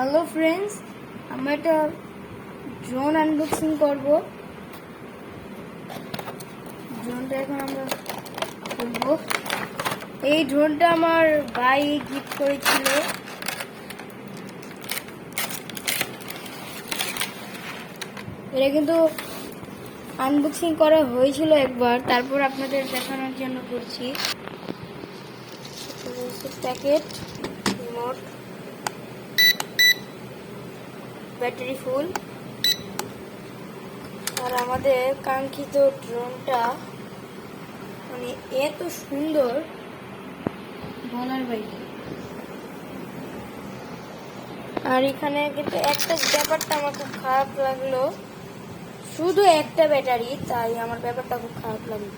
Hello friends, আমরা একটা drone unboxing করব। ড্রোনটা এখন আমরা করব। এই ড্রোনটা আমার ভাই গিফট করেছিল। এটা কিন্তু আনবক্সিং করা হয়েছিল একবার, তারপর আপনাদের দেখানোর জন্য করছি। প্যাকেট, রিমোট, ব্যাটারি ফুল, আর আমাদের কাঙ্ক্ষিত ড্রোনটা মানে এত সুন্দর বলার বাইরে। আর এখানে কিন্তু একটা ব্যাপারটা আমার খুব খারাপ লাগলো, শুধু একটা ব্যাটারি, তাই আমার ব্যাপারটা খুব খারাপ লাগলো।